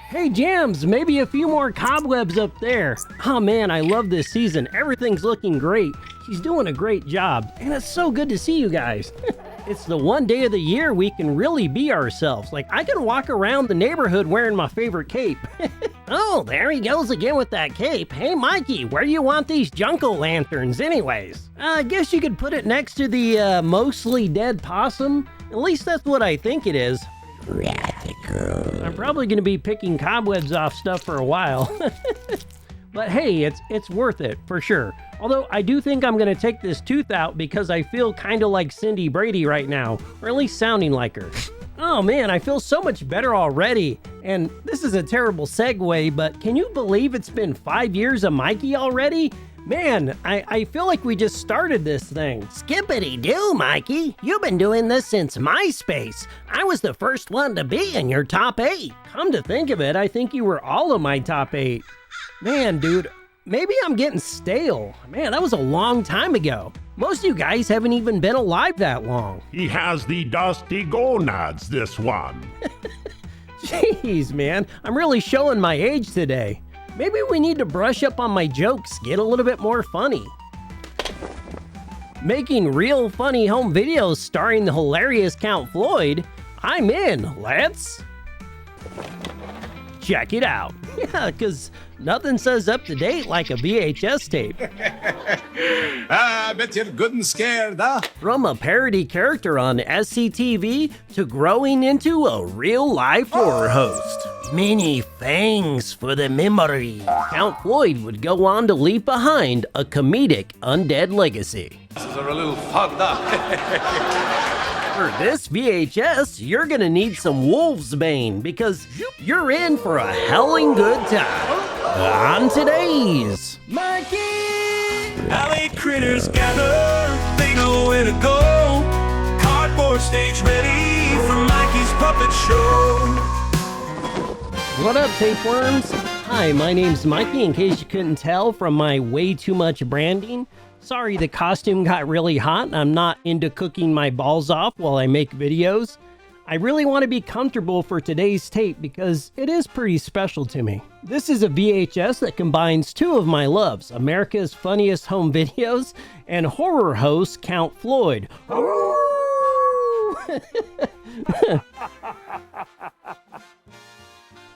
Hey Jams, maybe a few more cobwebs up there. Oh man, I love this season. Everything's looking great. She's doing a great job. And it's so good to see you guys. It's the one day of the year we can really be ourselves. Like, I can walk around the neighborhood wearing my favorite cape. Oh, there he goes again with that cape. Hey Mikey, where do you want these Junko-lanterns anyways? I guess you could put it next to the mostly dead possum. At least that's what I think it is. I'm probably going to be picking cobwebs off stuff for a while. But hey, it's worth it for sure. Although I do think I'm going to take this tooth out because I feel kind of like Cindy Brady right now, or at least sounding like her. Oh man, I feel so much better already. And this is a terrible segue, but can you believe it's been 5 years of Mikey already? Man, I feel like we just started this thing. Skippity-doo, Mikey. You've been doing this since MySpace. I was the first one to be in your top 8. Come to think of it, I think you were all of my top 8. Man, dude, maybe I'm getting stale. Man, that was a long time ago. Most of you guys haven't even been alive that long. He has the dusty gonads, this one. Jeez, man, I'm really showing my age today. Maybe we need to brush up on my jokes, get a little bit more funny. Making real funny home videos starring the hilarious Count Floyd? I'm in, let's check it out. Yeah, because nothing says up to date like a VHS tape. I bet you're good and scared, huh? From a parody character on SCTV to growing into a real life horror host. Many thanks for the memory. Count Floyd would go on to leave behind a comedic undead legacy. These are a little fogged up. For this VHS, you're gonna need some wolfsbane because you're in for a helling good time. On today's Mikey! Alley critters gather, they know where to go. Cardboard stage ready for Mikey's puppet show. What up, tapeworms? Hi, my name's Mikey, in case you couldn't tell from my way too much branding. Sorry, the costume got really hot. I'm not into cooking my balls off while I make videos. I really want to be comfortable for today's tape because it is pretty special to me. This is a VHS that combines two of my loves, America's Funniest Home Videos and horror host Count Floyd.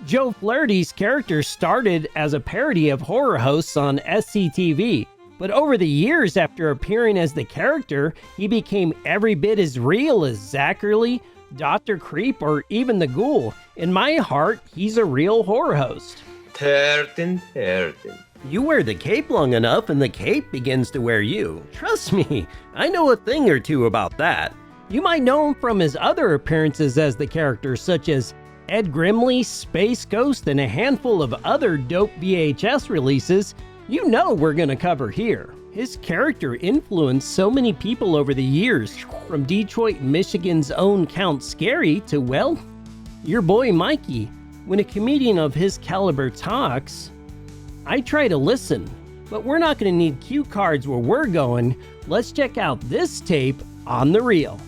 Joe Flaherty's character started as a parody of horror hosts on SCTV, but over the years after appearing as the character, he became every bit as real as Zachary, Dr. Creep, or even the Ghoul. In my heart, he's a real horror host. Turton. You wear the cape long enough and the cape begins to wear you. Trust me, I know a thing or two about that. You might know him from his other appearances as the character, such as Ed Grimley, Space Ghost, and a handful of other dope VHS releases you know we're gonna cover here. His character influenced so many people over the years, from Detroit, Michigan's own Count Scary to, well, your boy Mikey. When a comedian of his caliber talks, I try to listen, but we're not gonna need cue cards where we're going. Let's check out this tape on the reel.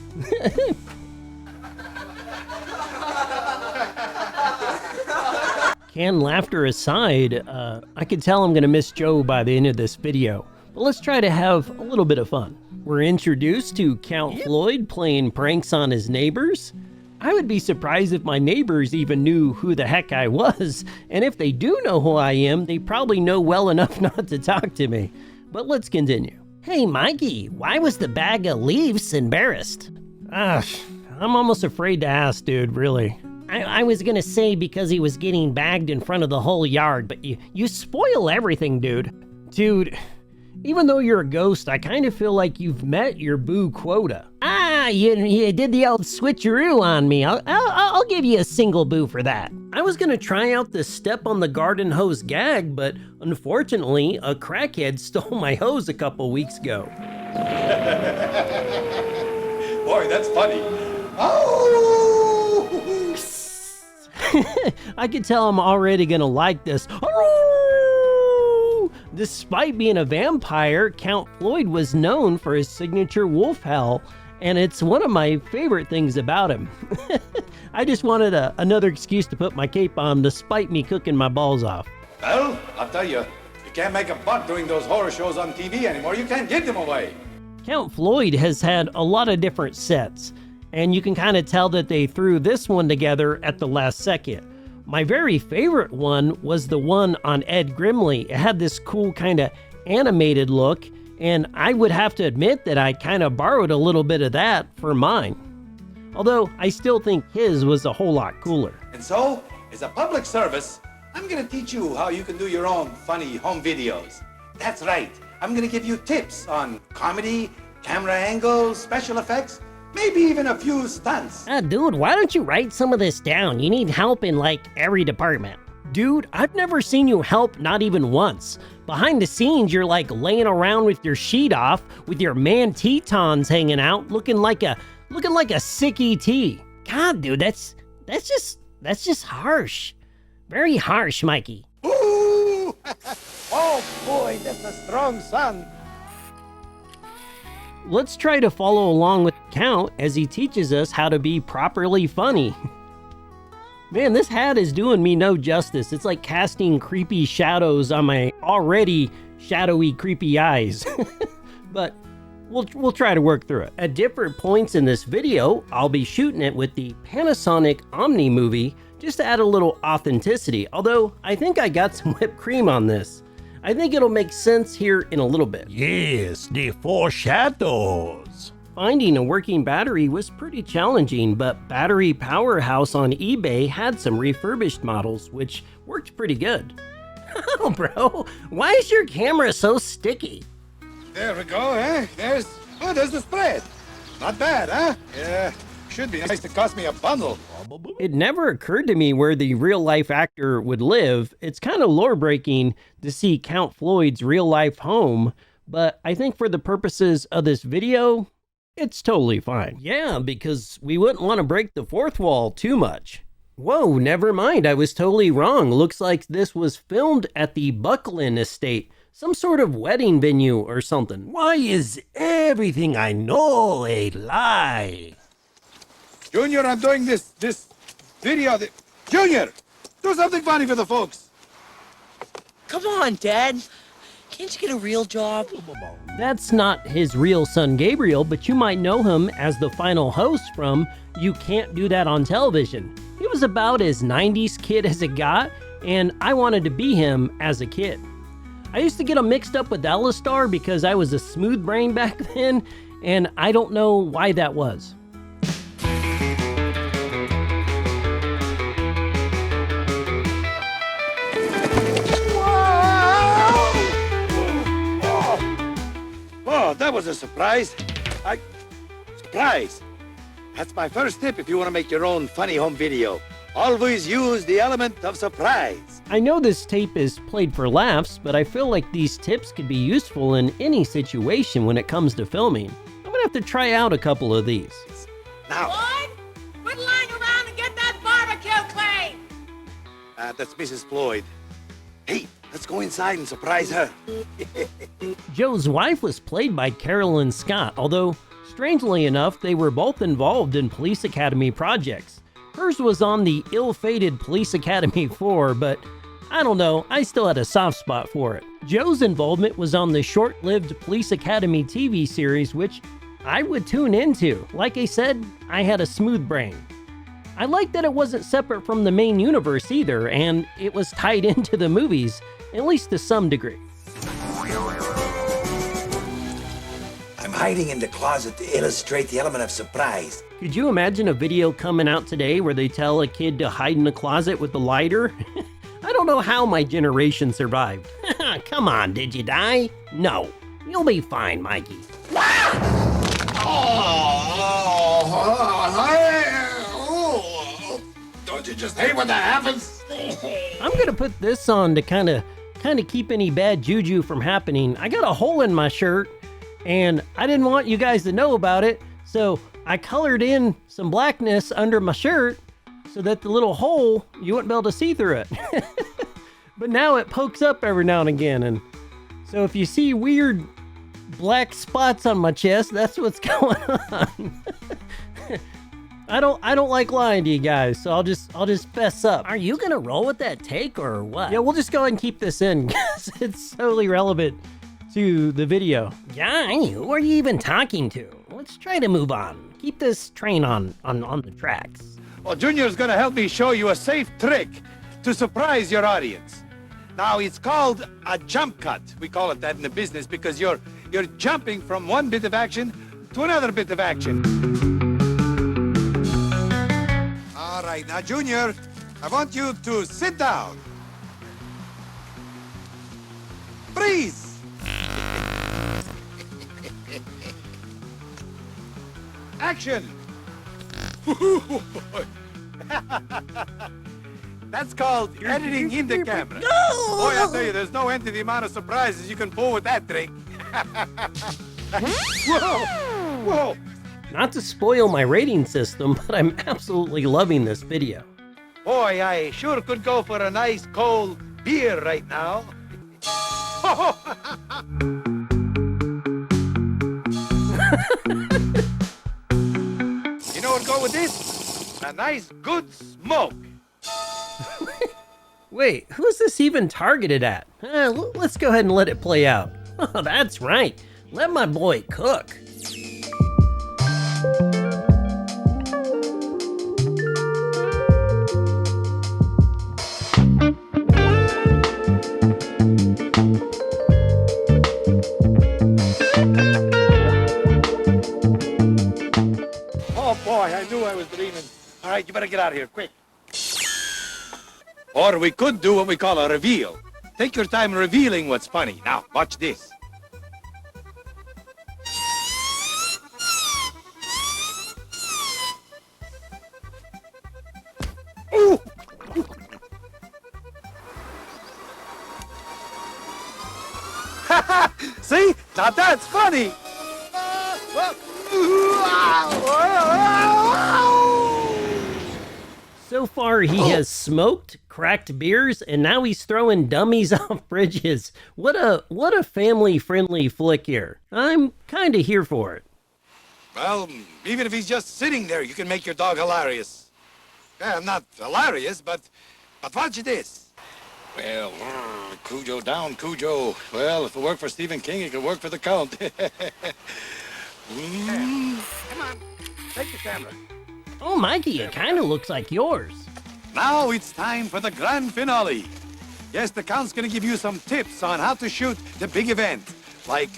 Canned laughter aside, I can tell I'm gonna miss Joe by the end of this video, but let's try to have a little bit of fun. We're introduced to Count Floyd playing pranks on his neighbors. I would be surprised if my neighbors even knew who the heck I was, and if they do know who I am, they probably know well enough not to talk to me. But let's continue. Hey Mikey, why was the bag of leaves embarrassed? I'm almost afraid to ask, dude, really. I was gonna say because he was getting bagged in front of the whole yard, but you spoil everything, dude. Dude, even though you're a ghost, I kind of feel like you've met your boo quota. You did the old switcheroo on me. I'll give you a single boo for that. I was gonna try out this step on the garden hose gag, but unfortunately, a crackhead stole my hose a couple weeks ago. Boy, that's funny. Oh! I can tell I'm already gonna like this. Despite being a vampire, Count Floyd was known for his signature wolf howl, and it's one of my favorite things about him. I just wanted another excuse to put my cape on despite me cooking my balls off. Well, I'll tell you, you can't make a buck doing those horror shows on TV anymore. You can't give them away. Count Floyd has had a lot of different sets, and you can kind of tell that they threw this one together at the last second. My very favorite one was the one on Ed Grimley. It had this cool kind of animated look, and I would have to admit that I kind of borrowed a little bit of that for mine. Although I still think his was a whole lot cooler. And so, as a public service, I'm gonna teach you how you can do your own funny home videos. That's right. I'm gonna give you tips on comedy, camera angles, special effects, maybe even a few stunts. Dude, why don't you write some of this down? You need help in like every department. Dude, I've never seen you help, not even once. Behind the scenes, you're like laying around with your sheet off, with your man Tetons hanging out, looking like a sick ET. God, dude, that's just harsh. Very harsh, Mikey. Ooh! Oh boy, that's a strong son. Let's try to follow along with Count as he teaches us how to be properly funny. Man, this hat is doing me no justice. It's like casting creepy shadows on my already shadowy, creepy eyes. But we'll try to work through it. At different points in this video, I'll be shooting it with the Panasonic Omni Movie just to add a little authenticity, although I think I got some whipped cream on this. I think it'll make sense here in a little bit. Yes, the foreshadows. Finding a working battery was pretty challenging, but Battery Powerhouse on eBay had some refurbished models, which worked pretty good. Oh, bro, why is your camera so sticky? There we go, eh? There's the spread. Not bad, huh? Yeah, should be nice to cost me a bundle. It never occurred to me where the real-life actor would live. It's kind of lore-breaking to see Count Floyd's real-life home, but I think for the purposes of this video, it's totally fine. Yeah, because we wouldn't want to break the fourth wall too much. Whoa, never mind, I was totally wrong. Looks like this was filmed at the Buckland estate, some sort of wedding venue or something. Why is everything I know a lie? Junior, I'm doing this video. Junior, do something funny for the folks. Come on, Dad. Can't you get a real job? That's not his real son Gabriel, but you might know him as the final host from You Can't Do That on Television. He was about as 90s kid as it got, and I wanted to be him as a kid. I used to get him mixed up with Alistar because I was a smooth brain back then, and I don't know why that was. Oh, that was a surprise. Surprise. That's my first tip if you want to make your own funny home video. Always use the element of surprise. I know this tape is played for laughs, but I feel like these tips could be useful in any situation when it comes to filming. I'm gonna have to try out a couple of these. Now, Floyd, quit lying around and get that barbecue clean! that's Mrs. Floyd. Hey, let's go inside and surprise her. Joe's wife was played by Carolyn Scott, although strangely enough, they were both involved in Police Academy projects. Hers was on the ill-fated Police Academy 4, but I don't know, I still had a soft spot for it. Joe's involvement was on the short-lived Police Academy TV series, which I would tune into. Like I said, I had a smooth brain. I liked that it wasn't separate from the main universe either, and it was tied into the movies, at least to some degree. I'm hiding in the closet to illustrate the element of surprise. Could you imagine a video coming out today where they tell a kid to hide in a closet with a lighter? I don't know how my generation survived. Come on, did you die? No. You'll be fine, Mikey. Don't you just hate when that happens? I'm gonna put this on to kind of keep any bad juju from happening. I got a hole in my shirt, and I didn't want you guys to know about it, so I colored in some blackness under my shirt so that the little hole, you wouldn't be able to see through it. But now it pokes up every now and again, and so if you see weird black spots on my chest, that's what's going on. I don't like lying to you guys, so I'll just fess up. Are you gonna roll with that take or what? Yeah, we'll just go ahead and keep this in because it's totally relevant to the video. Guy, who are you even talking to? Let's try to move on. Keep this train on the tracks. Well, Junior's gonna help me show you a safe trick to surprise your audience. Now, it's called a jump cut. We call it that in the business because you're jumping from one bit of action to another bit of action. All right, now, Junior, I want you to sit down. Freeze! Action! That's called editing in the camera. No! Boy, I tell you, there's no end to the amount of surprises you can pull with that trick. Whoa! Whoa! Not to spoil my rating system, but I'm absolutely loving this video. Boy, I sure could go for a nice cold beer right now. You know what go with this? A nice good smoke. Wait, who's this even targeted at? Let's go ahead and let it play out. Oh, that's right. Let my boy cook. Oh boy, I knew I was dreaming. All right, you better get out of here, quick. Or we could do what we call a reveal. Take your time revealing what's funny. Now, watch this. Ooh! See? Now that's funny! So far, he has smoked, cracked beers, and now he's throwing dummies off bridges. What a family-friendly flick here. I'm kind of here for it. Well, even if he's just sitting there, you can make your dog hilarious. Yeah, not hilarious, but watch this. Well, Cujo down, Cujo. Well, if it worked for Stephen King, it could work for the Count. Come on, take the camera. Oh, Mikey, it kind of looks like yours. Now it's time for the grand finale. Yes, the Count's gonna give you some tips on how to shoot the big event. Like,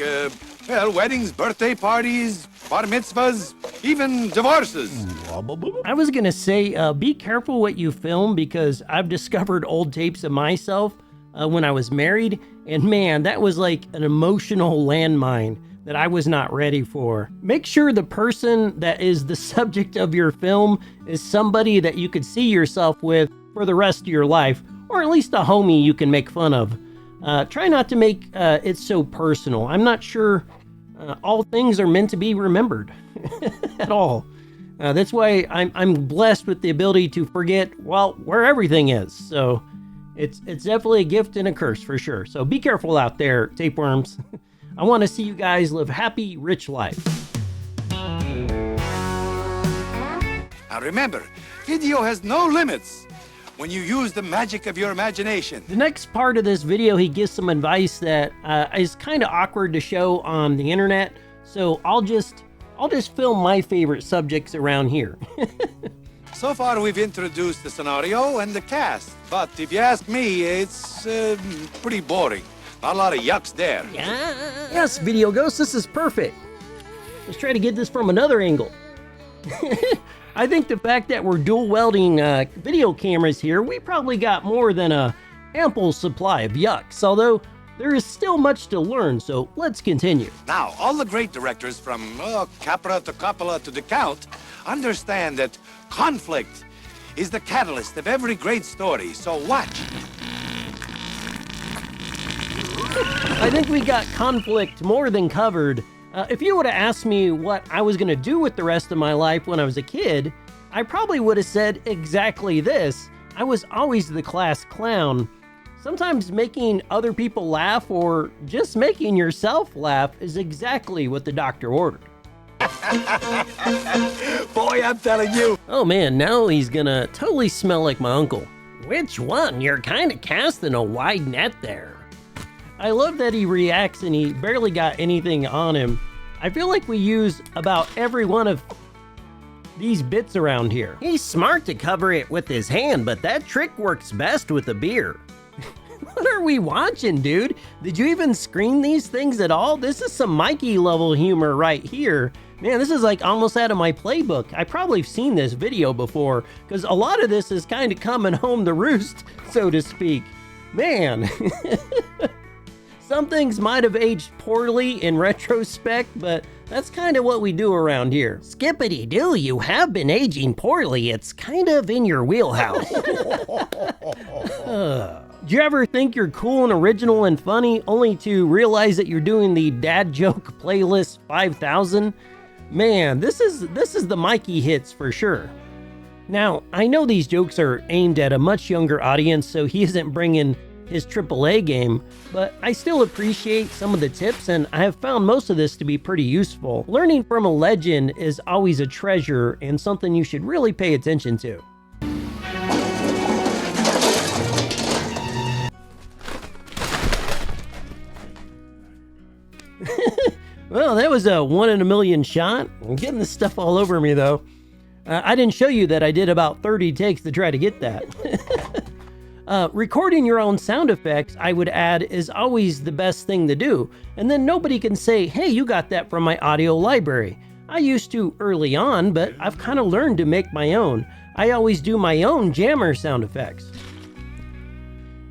weddings, birthday parties, bar mitzvahs, even divorces. I was gonna say, be careful what you film because I've discovered old tapes of myself when I was married, and man, that was like an emotional landmine that I was not ready for. Make sure the person that is the subject of your film is somebody that you could see yourself with for the rest of your life, or at least a homie you can make fun of. Try not to make it so personal. I'm not sure all things are meant to be remembered at all. That's why I'm blessed with the ability to forget, well, where everything is. So it's definitely a gift and a curse for sure. So be careful out there, tapeworms. I want to see you guys live happy, rich life. Now remember, video has no limits when you use the magic of your imagination. The next part of this video, he gives some advice that is kind of awkward to show on the internet. So I'll just film my favorite subjects around here. So far, we've introduced the scenario and the cast. But if you ask me, it's pretty boring. Not a lot of yucks there. Yes, Video Ghost, this is perfect. Let's try to get this from another angle. I think the fact that we're dual welding video cameras here, we probably got more than a ample supply of yucks, although there is still much to learn, so let's continue. Now, all the great directors from Capra to Coppola to the Count understand that conflict is the catalyst of every great story, so watch. I think we got conflict more than covered. If you would have asked me what I was going to do with the rest of my life when I was a kid, I probably would have said exactly this. I was always the class clown. Sometimes making other people laugh or just making yourself laugh is exactly what the doctor ordered. Boy, I'm telling you. Oh man, now he's gonna totally smell like my uncle. Which one? You're kind of casting a wide net there. I love that he reacts and he barely got anything on him. I feel like we use about every one of these bits around here. He's smart to cover it with his hand, but that trick works best with a beer. What are we watching, dude? Did you even screen these things at all? This is some Mikey level humor right here. Man, this is like almost out of my playbook. I probably have seen this video before because a lot of this is kind of coming home to roost, so to speak. Man, some things might have aged poorly in retrospect, but that's kind of what we do around here. Skippity-doo, you have been aging poorly. It's kind of in your wheelhouse. Do you ever think you're cool and original and funny only to realize that you're doing the dad joke playlist 5000? Man, this is the Mikey hits for sure. Now, I know these jokes are aimed at a much younger audience, so he isn't bringing his AAA game, but I still appreciate some of the tips, and I have found most of this to be pretty useful. Learning from a legend is always a treasure and something you should really pay attention to. Well, that was a 1 in a million shot. I'm getting this stuff all over me though. I didn't show you that I did about 30 takes to try to get that. Recording your own sound effects, I would add, is always the best thing to do. And then nobody can say, hey, you got that from my audio library. I used to early on, but I've kind of learned to make my own. I always do my own jammer sound effects.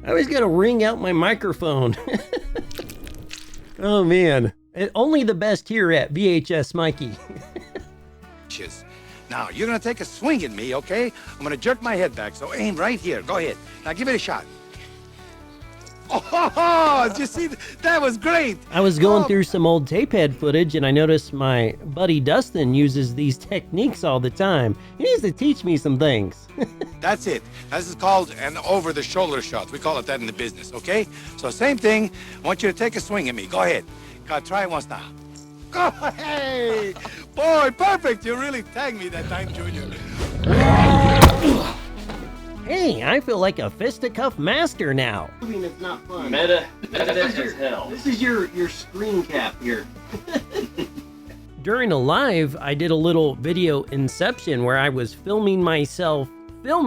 I always gotta ring out my microphone. Oh man, only the best here at VHS Mikey. Now, you're gonna take a swing at me, okay? I'm gonna jerk my head back, so aim right here. Go ahead. Now, give it a shot. Oh, did you see? That was great. I was going through some old tape head footage and I noticed my buddy Dustin uses these techniques all the time. He needs to teach me some things. That's it. This is called an over-the-shoulder shot. We call it that in the business, okay? So same thing. I want you to take a swing at me. Go ahead. Try it once now. Go, hey! Boy, perfect. You really tagged me that time, Junior. Hey, I feel like a fisticuff master now. Moving is not fun. Meta as hell. This is your screen cap here. During a live, I did a little video inception where I was filming myself. That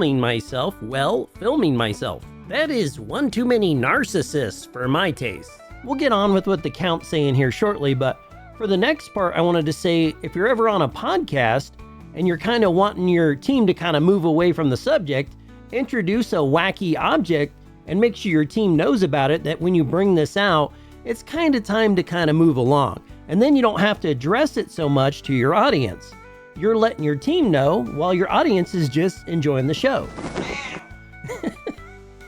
is one too many narcissists for my taste. We'll get on with what the count's saying here shortly, but for the next part, I wanted to say, if you're ever on a podcast and you're kind of wanting your team to kind of move away from the subject, introduce a wacky object and make sure your team knows about it, that when you bring this out, it's kind of time to kind of move along. And then you don't have to address it so much to your audience. You're letting your team know while your audience is just enjoying the show.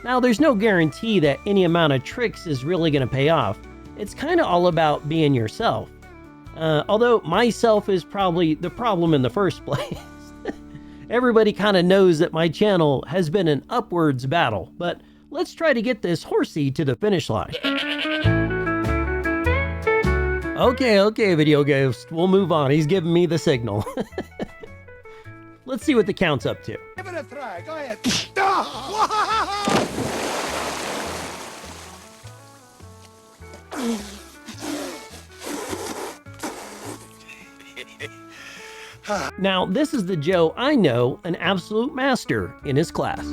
Now, there's no guarantee that any amount of tricks is really going to pay off. It's kind of all about being yourself. Although myself is probably the problem in the first place. Everybody kind of knows that my channel has been an upwards battle, but let's try to get this horsey to the finish line. Okay, Video Ghost, we'll move on. He's giving me the signal. Let's see what the count's up to. Give it a try. Go ahead. Now, this is the Joe I know, an absolute master in his class.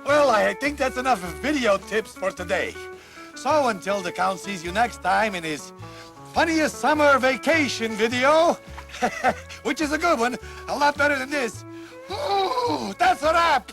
Well, I think that's enough of video tips for today. So until the Count sees you next time in his funniest summer vacation video, which is a good one, a lot better than this. Ooh, that's a wrap.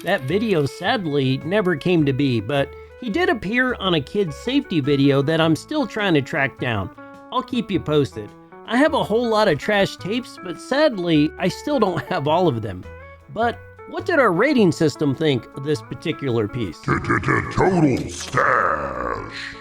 That video sadly never came to be, but he did appear on a kid's safety video that I'm still trying to track down. I'll keep you posted. I have a whole lot of trash tapes, but sadly, I still don't have all of them. But what did our rating system think of this particular piece? Total stash.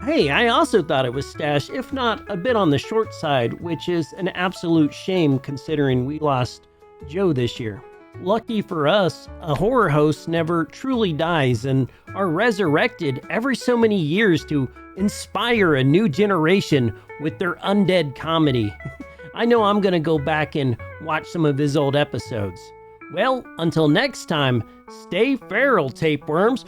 Hey, I also thought it was stash, if not a bit on the short side, which is an absolute shame considering we lost Joe this year. Lucky for us, a horror host never truly dies and are resurrected every so many years to inspire a new generation with their undead comedy. I know I'm gonna go back and watch some of his old episodes. Well, until next time, stay feral, tapeworms.